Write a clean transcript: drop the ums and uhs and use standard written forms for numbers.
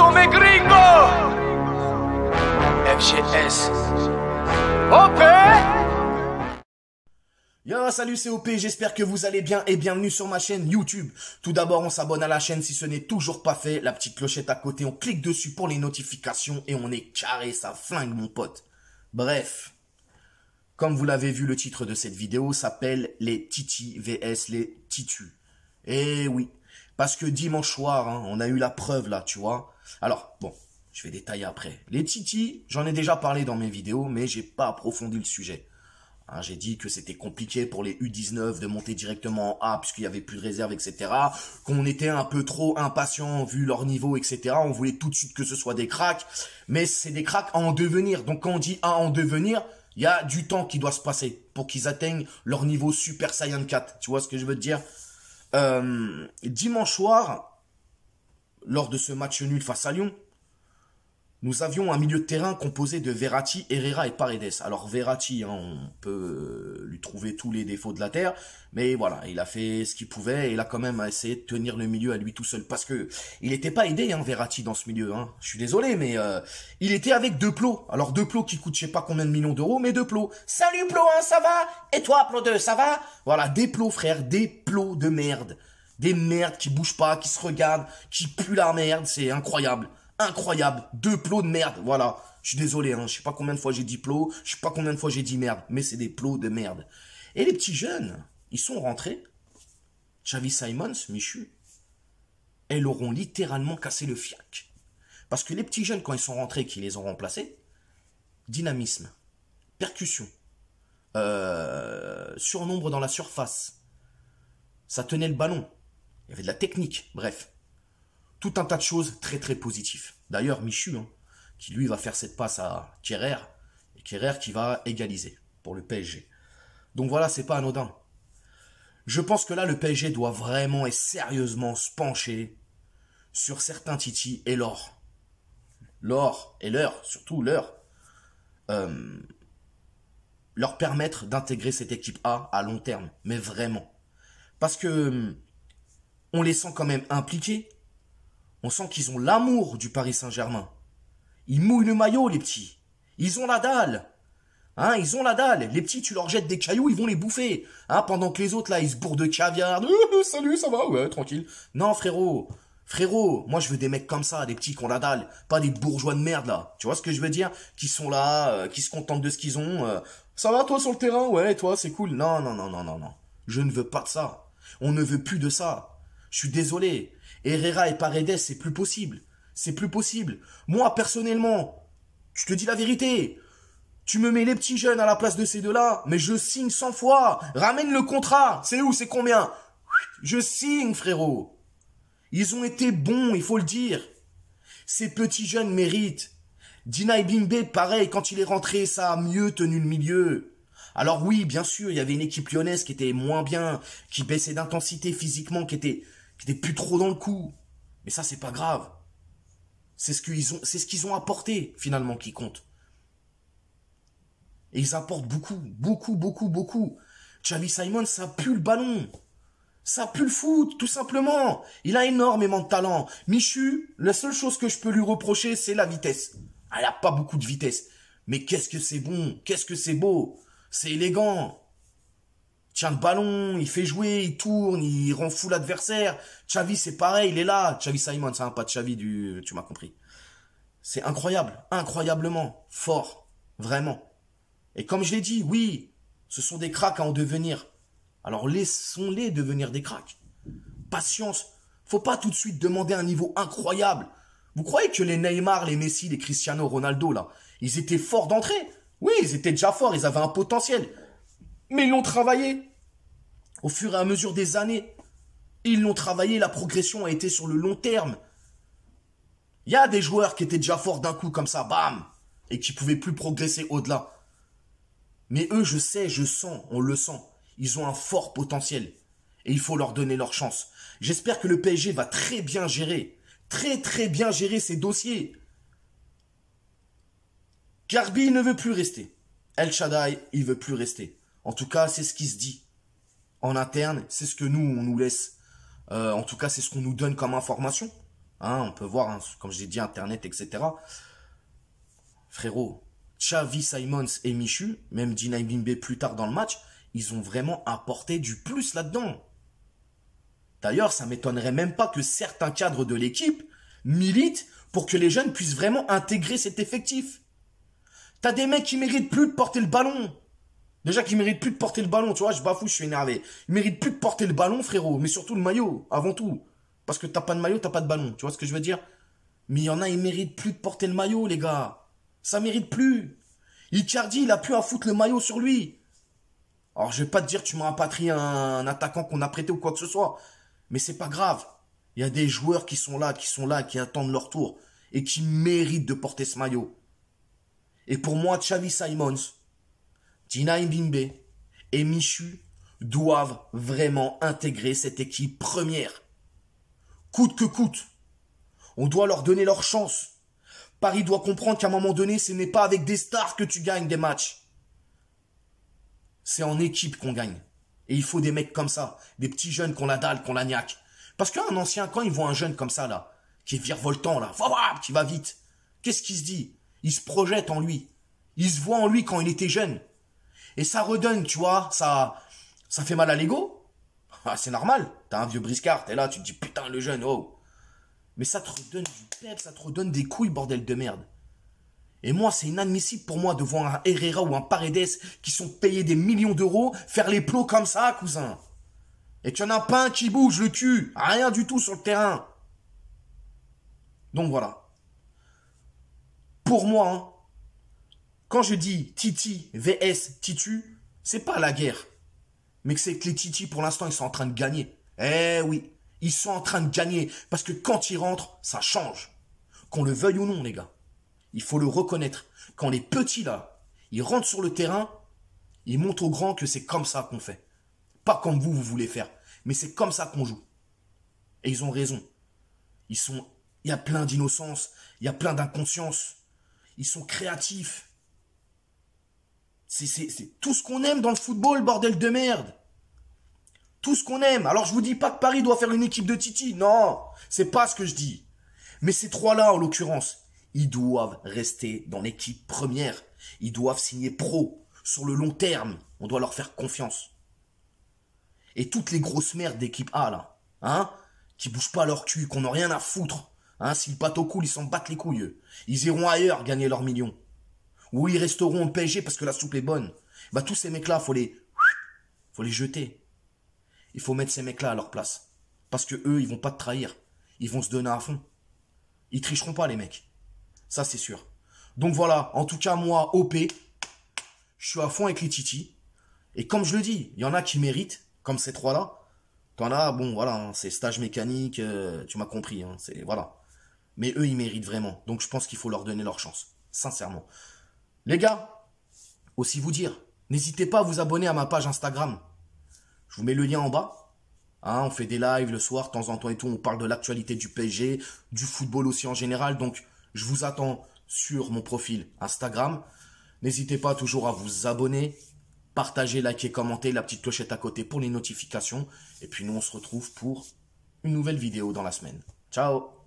sont mes gringos. FGS. OP. Yo, salut, c'est OP, j'espère que vous allez bien et bienvenue sur ma chaîne YouTube. Tout d'abord, on s'abonne à la chaîne si ce n'est toujours pas fait. La petite clochette à côté, on clique dessus pour les notifications et on est carré, ça flingue mon pote. Bref, comme vous l'avez vu, le titre de cette vidéo s'appelle les Titi vs les Titus. Et oui, parce que dimanche soir, on a eu la preuve là, tu vois. Alors, bon, je vais détailler après. Les Titi, j'en ai déjà parlé dans mes vidéos, mais j'ai pas approfondi le sujet. J'ai dit que c'était compliqué pour les U19 de monter directement en A puisqu'il y avait plus de réserve, etc. Qu'on était un peu trop impatient vu leur niveau, etc. On voulait tout de suite que ce soit des cracks, mais c'est des cracks en devenir. Donc quand on dit en devenir, il y a du temps qui doit se passer pour qu'ils atteignent leur niveau Super Saiyan 4. Tu vois ce que je veux te dire? Dimanche soir, lors de ce match nul face à Lyon, nous avions un milieu de terrain composé de Verratti, Herrera et Paredes. Alors Verratti, on peut lui trouver tous les défauts de la terre, mais voilà, il a fait ce qu'il pouvait et il a quand même essayé de tenir le milieu à lui tout seul. Parce que il n'était pas aidé, Verratti, dans ce milieu. Je suis désolé, mais il était avec deux plots. Alors deux plots qui coûtent je sais pas combien de millions d'euros, mais deux plots. Salut plot 1, ça va? Et toi plot 2, ça va? Voilà, des plots frère, des plots de merde. Des merdes qui bougent pas, qui se regardent, qui puent la merde, c'est incroyable. Incroyable, deux plots de merde, voilà. Je suis désolé, je sais pas combien de fois j'ai dit plots, je sais pas combien de fois j'ai dit merde, mais c'est des plots de merde. Et les petits jeunes, ils sont rentrés. Xavi Simons, Michu, elles auront littéralement cassé le fiac. Parce que les petits jeunes, quand ils sont rentrés, qui les ont remplacés, dynamisme, percussion, surnombre dans la surface, ça tenait le ballon, il y avait de la technique, bref. Tout un tas de choses très très positives. D'ailleurs, Michu, qui lui va faire cette passe à Kehrer, et Kehrer qui va égaliser pour le PSG. Donc voilà, c'est pas anodin. Je pense que là, le PSG doit vraiment et sérieusement se pencher sur certains Titi et l'or. L'or et l'heure, surtout l'heure, leur permettre d'intégrer cette équipe A à long terme, mais vraiment. Parce que on les sent quand même impliqués. On sent qu'ils ont l'amour du Paris Saint-Germain. Ils mouillent le maillot, les petits. Ils ont la dalle. Ils ont la dalle. Les petits, tu leur jettes des cailloux, ils vont les bouffer. Pendant que les autres, là, ils se bourrent de caviar. Salut, ça va? Ouais, tranquille. Non, frérot. Frérot, moi, je veux des mecs comme ça, des petits qui ont la dalle. Pas des bourgeois de merde, là. Tu vois ce que je veux dire? Qui sont là, qui se contentent de ce qu'ils ont. Ça va, toi, sur le terrain? Ouais, toi, c'est cool. Non, non, non, non, non, non. Je ne veux pas de ça. On ne veut plus de ça. Je suis désolé. Herrera et Paredes, c'est plus possible. C'est plus possible. Moi, personnellement, je te dis la vérité. Tu me mets les petits jeunes à la place de ces deux-là, mais je signe 100 fois. Ramène le contrat. C'est où? C'est combien? Je signe, frérot. Ils ont été bons, il faut le dire. Ces petits jeunes méritent. Dinaï Bimbe, pareil, quand il est rentré, ça a mieux tenu le milieu. Alors oui, bien sûr, il y avait une équipe lyonnaise qui était moins bien, qui baissait d'intensité physiquement, qui était plus trop dans le coup. Mais ça, c'est pas grave. C'est ce qu'ils ont apporté, finalement, qui compte. Et ils apportent beaucoup, beaucoup, beaucoup, beaucoup. Xavi Simons, ça pue le ballon. Ça pue le foot, tout simplement. Il a énormément de talent. Michu, la seule chose que je peux lui reprocher, c'est la vitesse. Il a pas beaucoup de vitesse. Mais qu'est-ce que c'est bon, qu'est-ce que c'est beau. C'est élégant. Tient le ballon, il fait jouer, il tourne, il rend fou l'adversaire. Xavi, c'est pareil, il est là. Xavi Simons, pas Xavi tu m'as compris. C'est incroyable, incroyablement fort, vraiment. Et comme je l'ai dit, oui, ce sont des cracks à en devenir. Alors laissons-les devenir des cracks. Patience, faut pas tout de suite demander un niveau incroyable. Vous croyez que les Neymar, les Messi, les Cristiano Ronaldo, là, ils étaient forts d'entrée? Oui, ils étaient déjà forts, ils avaient un potentiel. Mais ils l'ont travaillé. Au fur et à mesure des années, ils l'ont travaillé, la progression a été sur le long terme. Il y a des joueurs qui étaient déjà forts d'un coup comme ça, bam, et qui pouvaient plus progresser au-delà. Mais eux, je sais, je sens, on le sent. Ils ont un fort potentiel. Et il faut leur donner leur chance. J'espère que le PSG va très bien gérer. Très très bien gérer ses dossiers. Garbi ne veut plus rester. El Shaddai, il veut plus rester. En tout cas, c'est ce qui se dit. En interne, c'est ce que nous, on nous laisse. En tout cas, c'est ce qu'on nous donne comme information. Hein, on peut voir, hein, comme j'ai dit, Internet, etc. Frérot, Xavi Simons et Michu, même Dina Bimbe plus tard dans le match, ils ont vraiment apporté du plus là-dedans. D'ailleurs, ça m'étonnerait même pas que certains cadres de l'équipe militent pour que les jeunes puissent vraiment intégrer cet effectif. T'as des mecs qui méritent plus de porter le ballon. Déjà qu'ils méritent plus de porter le ballon, tu vois, je bafoue, je suis énervé. Ils méritent plus de porter le ballon, frérot, mais surtout le maillot, avant tout. Parce que t'as pas de maillot, t'as pas de ballon, tu vois ce que je veux dire? Mais il y en a, ils méritent plus de porter le maillot, les gars. Ça mérite plus. Icardi, il a plus à foutre le maillot sur lui. Alors, je vais pas te dire que tu m'as rapatrié un attaquant qu'on a prêté ou quoi que ce soit. Mais c'est pas grave. Il y a des joueurs qui sont là, qui attendent leur tour. Et qui méritent de porter ce maillot. Et pour moi, Xavi Simons, Dina Bimbe et Michu doivent vraiment intégrer cette équipe première. Coûte que coûte. On doit leur donner leur chance. Paris doit comprendre qu'à un moment donné, ce n'est pas avec des stars que tu gagnes des matchs. C'est en équipe qu'on gagne. Et il faut des mecs comme ça. Des petits jeunes qu'on la dalle, qu'on la niaque. Parce qu'un ancien, quand il voit un jeune comme ça, là, qui est virevoltant, là, qui va vite, qu'est-ce qu'il se dit? Il se projette en lui. Il se voit en lui quand il était jeune. Et ça redonne, tu vois, ça fait mal à l'ego. Ah, c'est normal. T'as un vieux briscard, t'es là, tu te dis, putain, le jeune, oh. Mais ça te redonne du pep, ça te redonne des couilles, bordel de merde. Et moi, c'est inadmissible pour moi de voir un Herrera ou un Paredes qui sont payés des millions d'euros faire les plots comme ça, cousin. Et qu'il n'y en a pas un qui bouge le cul. Rien du tout sur le terrain. Donc voilà. Pour moi, hein, quand je dis Titi vs Titu, c'est pas la guerre. Mais que c'est que les Titi, pour l'instant, ils sont en train de gagner. Eh oui. Ils sont en train de gagner parce que quand ils rentrent, ça change. Qu'on le veuille ou non, les gars. Il faut le reconnaître. Quand les petits, là, ils rentrent sur le terrain, ils montrent aux grands que c'est comme ça qu'on fait. Pas comme vous voulez faire. Mais c'est comme ça qu'on joue. Et ils ont raison. Il y a plein d'innocence. Il y a plein d'inconscience. Ils sont créatifs. C'est tout ce qu'on aime dans le football, bordel de merde. Tout ce qu'on aime. Alors je vous dis pas que Paris doit faire une équipe de Titi. Non, c'est pas ce que je dis. Mais ces trois-là, en l'occurrence, ils doivent rester dans l'équipe première. Ils doivent signer pro. Sur le long terme, on doit leur faire confiance. Et toutes les grosses merdes d'équipe A, là, hein, qui bougent pas leur cul, qu'on n'a rien à foutre. Hein, si le bateau coule, ils s'en battent les couilles. Eux. Ils iront ailleurs gagner leurs millions. Ou ils resteront au PSG parce que la soupe est bonne. Bah tous ces mecs-là, faut les jeter. Il faut mettre ces mecs-là à leur place. Parce que eux, ils vont pas te trahir. Ils vont se donner à fond. Ils tricheront pas, les mecs. Ça, c'est sûr. Donc voilà, en tout cas, moi, OP, je suis à fond avec les Titi. Et comme je le dis, il y en a qui méritent, comme ces trois-là. T'en as, bon, voilà, hein, c'est stage mécanique, tu m'as compris, hein, c'est, voilà. Mais eux, ils méritent vraiment. Donc je pense qu'il faut leur donner leur chance. Sincèrement. Les gars, aussi vous dire, n'hésitez pas à vous abonner à ma page Instagram. Je vous mets le lien en bas. Hein, on fait des lives le soir, de temps en temps et tout. On parle de l'actualité du PSG, du football aussi en général. Donc, je vous attends sur mon profil Instagram. N'hésitez pas toujours à vous abonner, partager, liker, commenter, la petite clochette à côté pour les notifications. Et puis nous, on se retrouve pour une nouvelle vidéo dans la semaine. Ciao!